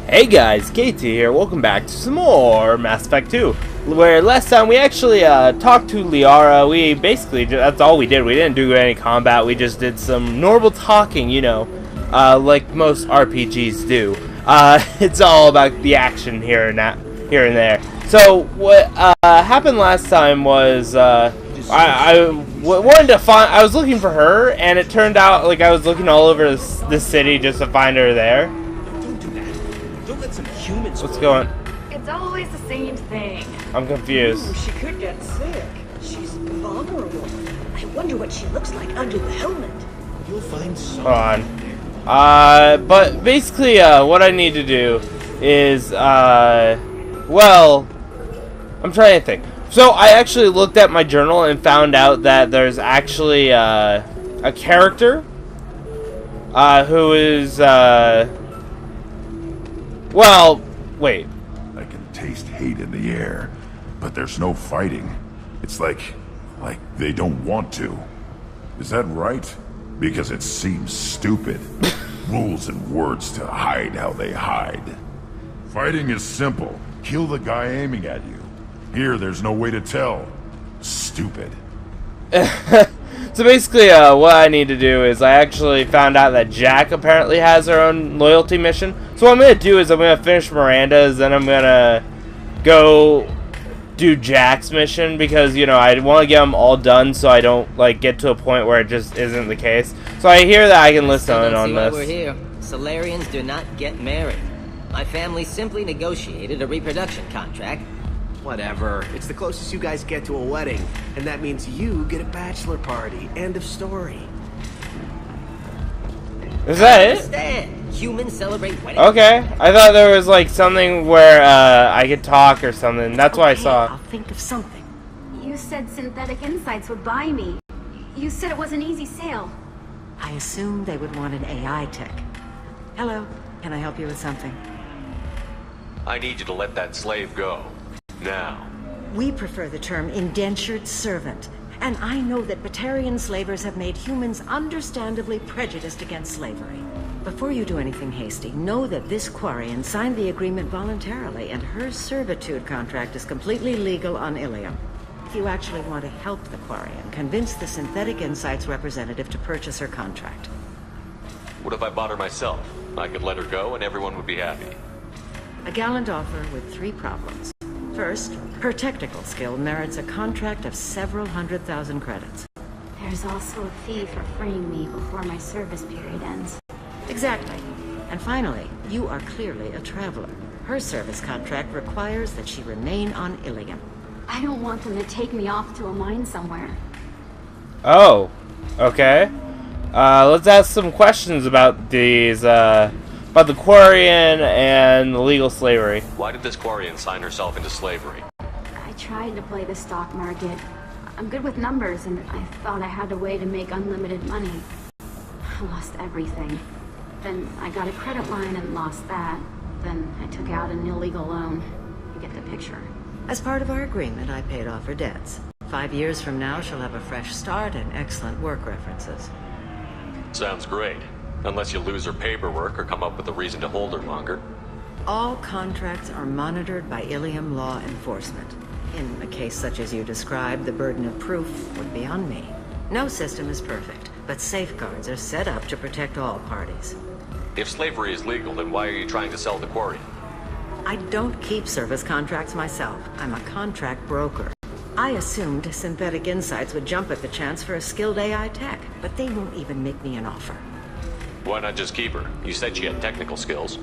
Hey guys, KT here, welcome back to some more Mass Effect 2, where last time we actually talked to Liara. We basically, that's all we did. We didn't do any combat, we just did some normal talking, you know, like most RPGs do. It's all about the action here and there. So, what happened last time was, I wanted to find, I was looking for her, and it turned out, like, I was looking all over this city just to find her there. What's going on? It's always the same thing. I'm confused. Ooh, she could get sick. She's vulnerable. I wonder what she looks like under the helmet. You'll find some. Hold on. But basically, what I need to do is, well, I'm trying to think. So I actually looked at my journal and found out that there's actually, a character, who is, well, wait. I can taste hate in the air, but there's no fighting. It's like they don't want to. Is that right? Because it seems stupid. Rules and words to hide how they hide. Fighting is simple. Kill the guy aiming at you. Here, there's no way to tell. Stupid. So basically, what I need to do is I actually found out that Jack apparently has her own loyalty mission. So what I'm going to do is I'm going to finish Miranda's, then I'm going to go do Jack's mission because, you know, I want to get them all done so I don't, like, get to a point where it just isn't the case. So I hear that I can listen in on this. We're here. Solarians do not get married. My family simply negotiated a reproduction contract. Whatever. It's the closest you guys get to a wedding, and that means you get a bachelor party. End of story. Is that it? Understand. Humans celebrate weddings. Okay. I thought there was like something where I could talk or something. That's what I saw. I'll think of something. You said Synthetic Insights would buy me. You said it was an easy sale. I assumed they would want an AI tech. Hello, can I help you with something? I need you to let that slave go. Now. We prefer the term indentured servant. And I know that Batarian slavers have made humans understandably prejudiced against slavery. Before you do anything hasty, know that this Quarian signed the agreement voluntarily, and her servitude contract is completely legal on Ilium. If you actually want to help the Quarian, convince the Synthetic Insights representative to purchase her contract. What if I bought her myself? I could let her go and everyone would be happy. A gallant offer with 3 problems. First, her technical skill merits a contract of several 100,000 credits. There's also a fee for freeing me before my service period ends. Exactly. And finally, you are clearly a traveler. Her service contract requires that she remain on Ilium. I don't want them to take me off to a mine somewhere. Oh, okay. Let's ask some questions about these, about the Quarian and the legal slavery. Why did this Quarian sign herself into slavery? I tried to play the stock market. I'm good with numbers, and I thought I had a way to make unlimited money. I lost everything. Then I got a credit line and lost that. Then I took out an illegal loan. You get the picture. As part of our agreement, I paid off her debts. 5 years from now, she'll have a fresh start and excellent work references. Sounds great. Unless you lose her paperwork or come up with a reason to hold her longer. All contracts are monitored by Ilium law enforcement. In a case such as you described, the burden of proof would be on me. No system is perfect, but safeguards are set up to protect all parties. If slavery is legal, then why are you trying to sell the Quarian? I don't keep service contracts myself. I'm a contract broker. I assumed Synthetic Insights would jump at the chance for a skilled AI tech, but they won't even make me an offer. Why not just keep her? You said she had technical skills.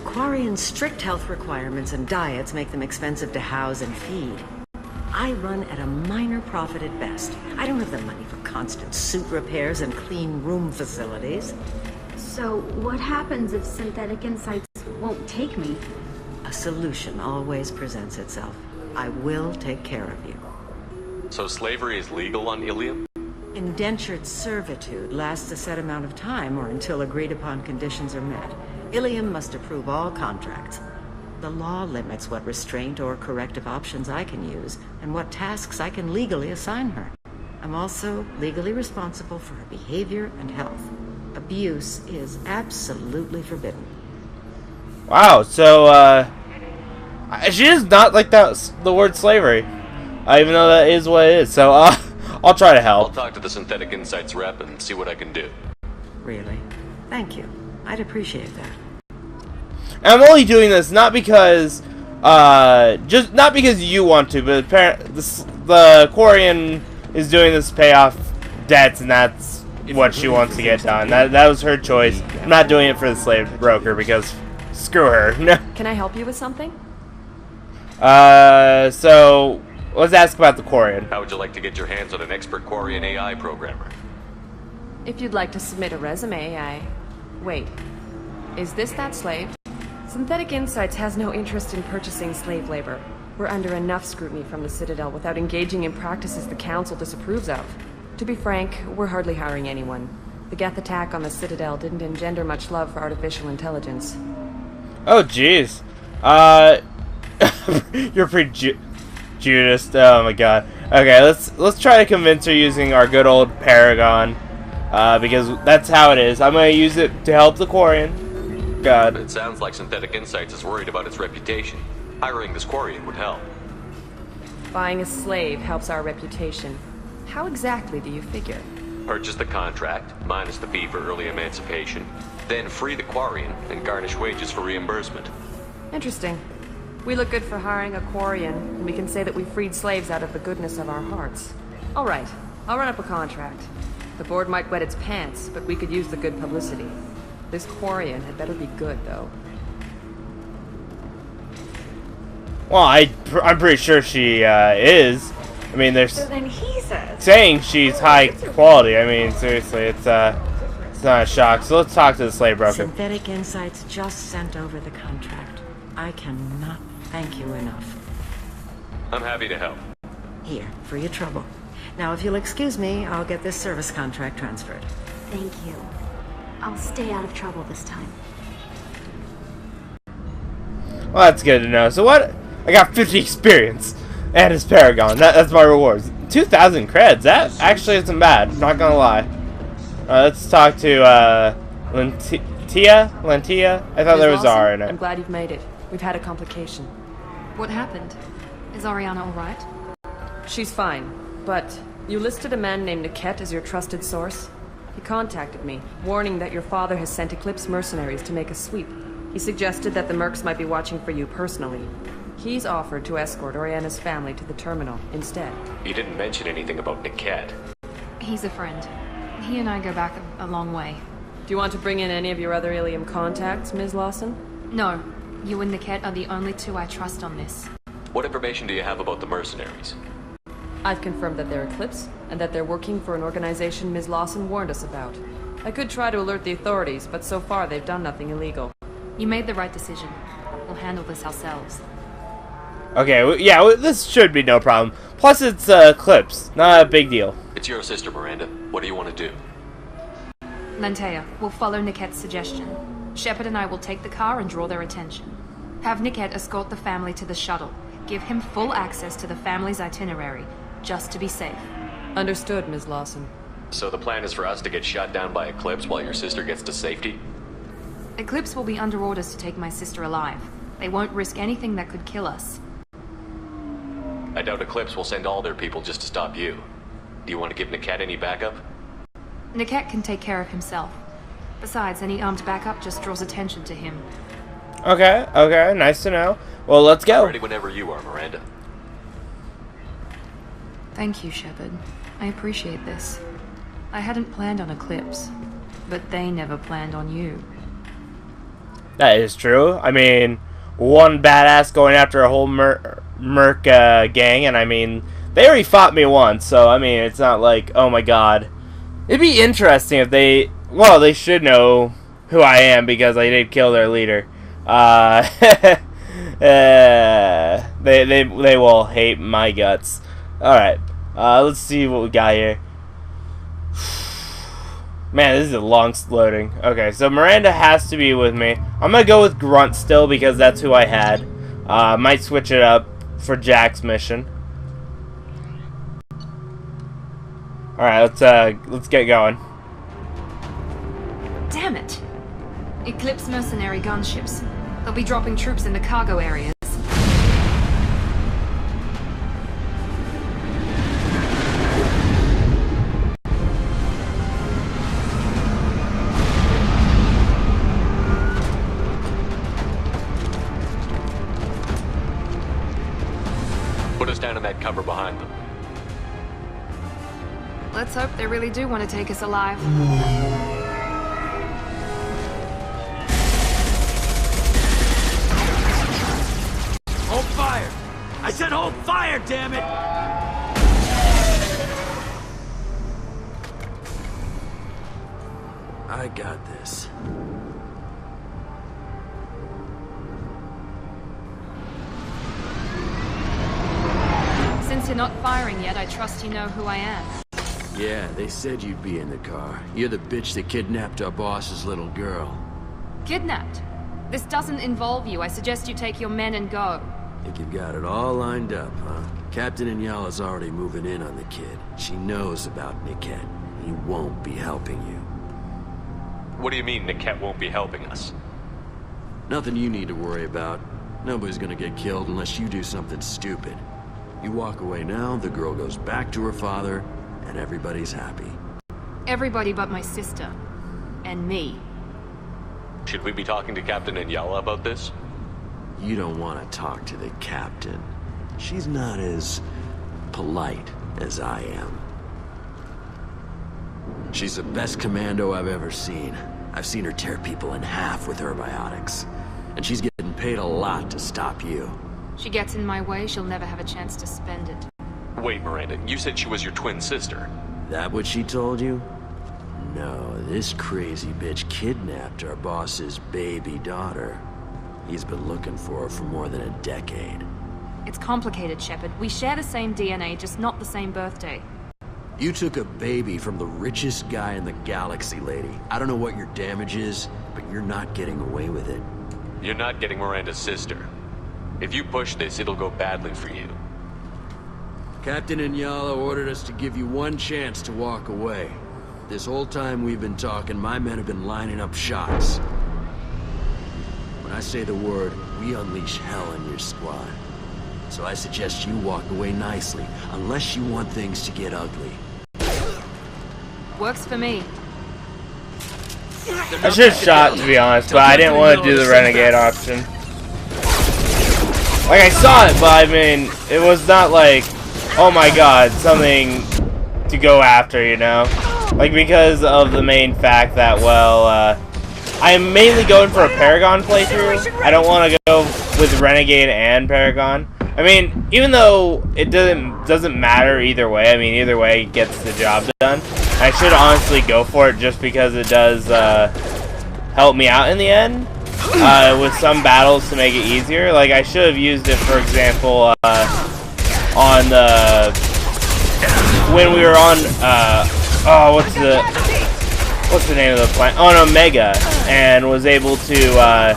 Quarian's strict health requirements and diets make them expensive to house and feed. I run at a minor profit at best. I don't have the money for constant suit repairs and clean room facilities. So what happens if Synthetic Insights won't take me? A solution always presents itself. I will take care of you. So slavery is legal on Ilium? Indentured servitude lasts a set amount of time or until agreed-upon conditions are met. Ilium must approve all contracts. The law limits what restraint or corrective options I can use and what tasks I can legally assign her. I'm also legally responsible for her behavior and health. Abuse is absolutely forbidden. Wow, so, she does not like the word slavery, even though that is what it is, so, I'll try to help. I'll talk to the Synthetic Insights rep and see what I can do. Really? Thank you. I'd appreciate that. And I'm only doing this not because, just not because you want to, but the Quarian is doing this to pay off debts, and that's what she wants to get done. That was her choice. I'm not doing it for the slave broker because screw her. No. Can I help you with something? So let's ask about the Quarian. How would you like to get your hands on an expert Quarian AI programmer? If you'd like to submit a resume, Wait. Is this that slave? Synthetic Insights has no interest in purchasing slave labor. We're under enough scrutiny from the Citadel without engaging in practices the Council disapproves of. To be frank, we're hardly hiring anyone. The Geth attack on the Citadel didn't engender much love for artificial intelligence. Oh, jeez. You're pretty Judas. Oh my god. Okay, let's try to convince her using our good old Paragon, because that's how it is. I'm gonna use it to help the Quarian. God. It sounds like Synthetic Insights is worried about its reputation. Hiring this Quarian would help. Buying a slave helps our reputation. How exactly do you figure? Purchase the contract, minus the fee for early emancipation, then free the Quarian and garnish wages for reimbursement. Interesting. We look good for hiring a Quarian, and we can say that we freed slaves out of the goodness of our hearts. All right, I'll run up a contract. The board might wet its pants, but we could use the good publicity. This Quarian had better be good, though. Well, I'm pretty sure she is. I mean, they're saying she's high quality. I mean, seriously, it's not a shock. So let's talk to the slave broker. Synthetic Insights just sent over the contract. I cannot thank you enough. I'm happy to help. Here, for your trouble. Now, if you'll excuse me, I'll get this service contract transferred. Thank you. I'll stay out of trouble this time. Well, that's good to know. So what? I got 50 experience and his Paragon. That's my rewards. 2,000 creds. That actually isn't bad. Not gonna lie. Let's talk to Lentia. I thought there was R in it. I'm glad you've made it. We've had a complication. What happened? Is Ariana alright? She's fine, but you listed a man named Niket as your trusted source. He contacted me, warning that your father has sent Eclipse mercenaries to make a sweep. He suggested that the mercs might be watching for you personally. He's offered to escort Oriana's family to the terminal instead. He didn't mention anything about Niket. He's a friend. He and I go back a long way. Do you want to bring in any of your other Ilium contacts, Ms. Lawson? No. You and Niket are the only two I trust on this. What information do you have about the mercenaries? I've confirmed that they're Eclipse, and that they're working for an organization Ms. Lawson warned us about. I could try to alert the authorities, but so far they've done nothing illegal. You made the right decision. We'll handle this ourselves. Okay, yeah, this should be no problem. Plus, it's Eclipse. Not a big deal. It's your sister, Miranda. What do you want to do? Lantea, we'll follow Niket's suggestion. Shepard and I will take the car and draw their attention. Have Niket escort the family to the shuttle. Give him full access to the family's itinerary, just to be safe. Understood, Ms. Lawson. So the plan is for us to get shot down by Eclipse while your sister gets to safety? Eclipse will be under orders to take my sister alive. They won't risk anything that could kill us. I doubt Eclipse will send all their people just to stop you. Do you want to give Niket any backup? Niket can take care of himself. Besides, any armed backup just draws attention to him. Okay, nice to know. Well, let's go. I'm ready whenever you are, Miranda. Thank you, Shepard. I appreciate this. I hadn't planned on Eclipse, but they never planned on you. That is true. I mean, one badass going after a whole merc gang, and I mean, they already fought me once, so I mean, it's not like, oh my god. It'd be interesting if they, well, they should know who I am because I did kill their leader. They will hate my guts. Alright, let's see what we got here. Man, this is a long loading. Okay, so Miranda has to be with me. I'm gonna go with Grunt still because that's who I had. Might switch it up for Jack's mission. Alright, let's get going. Damn it! Eclipse mercenary gunships. They'll be dropping troops in the cargo areas. Put us down in that cover behind them. Let's hope they really do want to take us alive. Hold fire! I said hold fire, damn it! I got this. Since you're not firing yet, I trust you know who I am. Yeah, they said you'd be in the car. You're the bitch that kidnapped our boss's little girl. Kidnapped? This doesn't involve you. I suggest you take your men and go. Think you've got it all lined up, huh? Captain Inyala's already moving in on the kid. She knows about Niket. He won't be helping you. What do you mean Niket won't be helping us? Nothing you need to worry about. Nobody's gonna get killed unless you do something stupid. You walk away now, the girl goes back to her father, and everybody's happy. Everybody but my sister. And me. Should we be talking to Captain Inyala about this? You don't want to talk to the captain. She's not as polite as I am. She's the best commando I've ever seen. I've seen her tear people in half with her biotics. And she's getting paid a lot to stop you. She gets in my way, she'll never have a chance to spend it. Wait, Miranda, you said she was your twin sister. That what she told you? No, this crazy bitch kidnapped our boss's baby daughter. He's been looking for her for more than a decade. It's complicated, Shepard. We share the same DNA, just not the same birthday. You took a baby from the richest guy in the galaxy, lady. I don't know what your damage is, but you're not getting away with it. You're not getting Miranda's sister. If you push this, it'll go badly for you. Captain Inyala ordered us to give you one chance to walk away. This whole time we've been talking, my men have been lining up shots. When I say the word, we unleash hell in your squad. So I suggest you walk away nicely, unless you want things to get ugly. Works for me. I should have shot, to be honest, but I didn't want to do the renegade option. Like, I saw it, but I mean, it was not like, oh my god, something to go after, you know? Like, because of the main fact that, well, I'm mainly going for a Paragon playthrough. I don't want to go with Renegade and Paragon. I mean, even though it doesn't matter either way, I mean, either way it gets the job done. I should honestly go for it just because it does help me out in the end with some battles to make it easier. Like, I should have used it, for example, on the... when we were on, oh, what's the name of the planet? On Omega, and was able to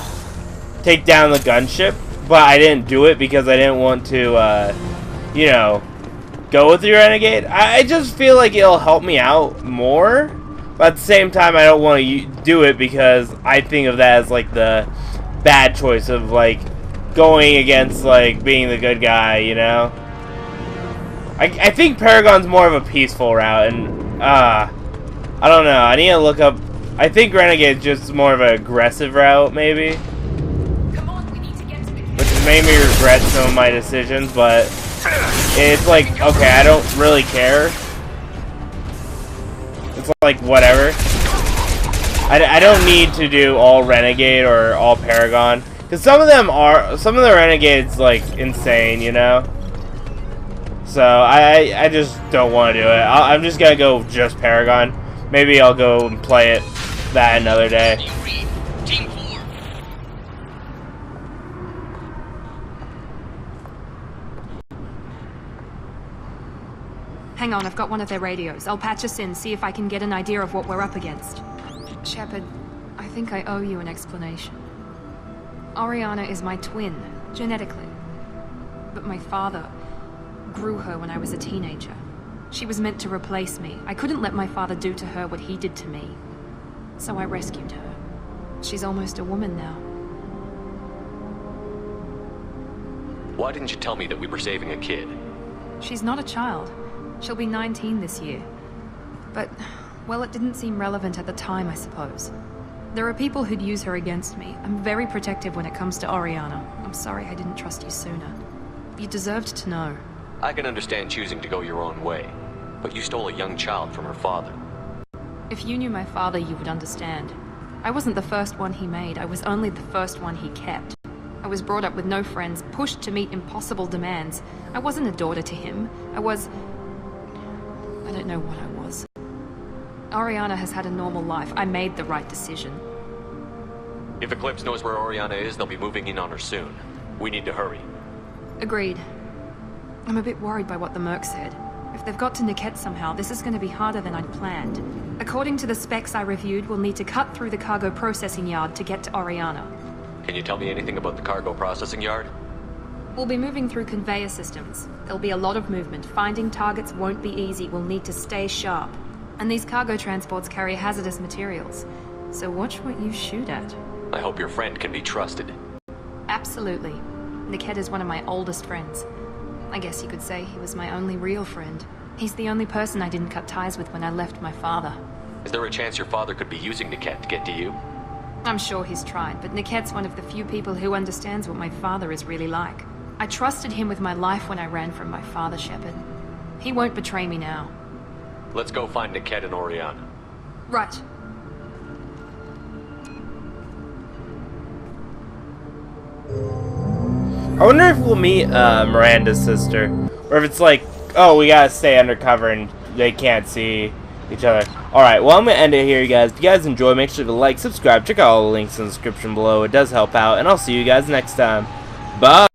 take down the gunship. But I didn't do it because I didn't want to, you know, go with the Renegade. I just feel like it'll help me out more. But at the same time, I don't want to do it because I think of that as, like, the bad choice of, like, going against, like, being the good guy, you know? I think Paragon's more of a peaceful route, and, I don't know. I need to look up... I think Renegade's just more of an aggressive route, maybe. Which has made me regret some of my decisions, but it's like, okay, I don't really care. It's like, whatever. I don't need to do all Renegade or all Paragon. Because some of the Renegades, like, insane, you know? So, I just don't want to do it. I'm just gonna go just Paragon. Maybe I'll go and play it that another day. Hang on, I've got one of their radios. I'll patch us in, see if I can get an idea of what we're up against. Shepard, I think I owe you an explanation. Oriana is my twin, genetically. But my father grew her when I was a teenager. She was meant to replace me. I couldn't let my father do to her what he did to me. So I rescued her. She's almost a woman now. Why didn't you tell me that we were saving a kid? She's not a child. She'll be 19 this year. But, well, it didn't seem relevant at the time, I suppose. There are people who'd use her against me. I'm very protective when it comes to Oriana. I'm sorry I didn't trust you sooner. You deserved to know. I can understand choosing to go your own way, but you stole a young child from her father. If you knew my father, you would understand. I wasn't the first one he made, I was only the first one he kept. I was brought up with no friends, pushed to meet impossible demands. I wasn't a daughter to him. I don't know what I was. Oriana has had a normal life. I made the right decision. If Eclipse knows where Oriana is, they'll be moving in on her soon. We need to hurry. Agreed. I'm a bit worried by what the Merc said. If they've got to Niket somehow, this is going to be harder than I'd planned. According to the specs I reviewed, we'll need to cut through the cargo processing yard to get to Oriana. Can you tell me anything about the cargo processing yard? We'll be moving through conveyor systems. There'll be a lot of movement. Finding targets won't be easy. We'll need to stay sharp. And these cargo transports carry hazardous materials. So watch what you shoot at. I hope your friend can be trusted. Absolutely. Niket is one of my oldest friends. I guess you could say he was my only real friend. He's the only person I didn't cut ties with when I left my father. Is there a chance your father could be using Niket to get to you? I'm sure he's tried, but Niket's one of the few people who understands what my father is really like. I trusted him with my life when I ran from my father, Shepard. He won't betray me now. Let's go find Niket and Oriana. Right. I wonder if we'll meet Miranda's sister, or if it's like, oh, we gotta stay undercover and they can't see each other. Alright, well, I'm gonna end it here, you guys. If you guys enjoy, make sure to like, subscribe, check out all the links in the description below. It does help out, and I'll see you guys next time. Bye!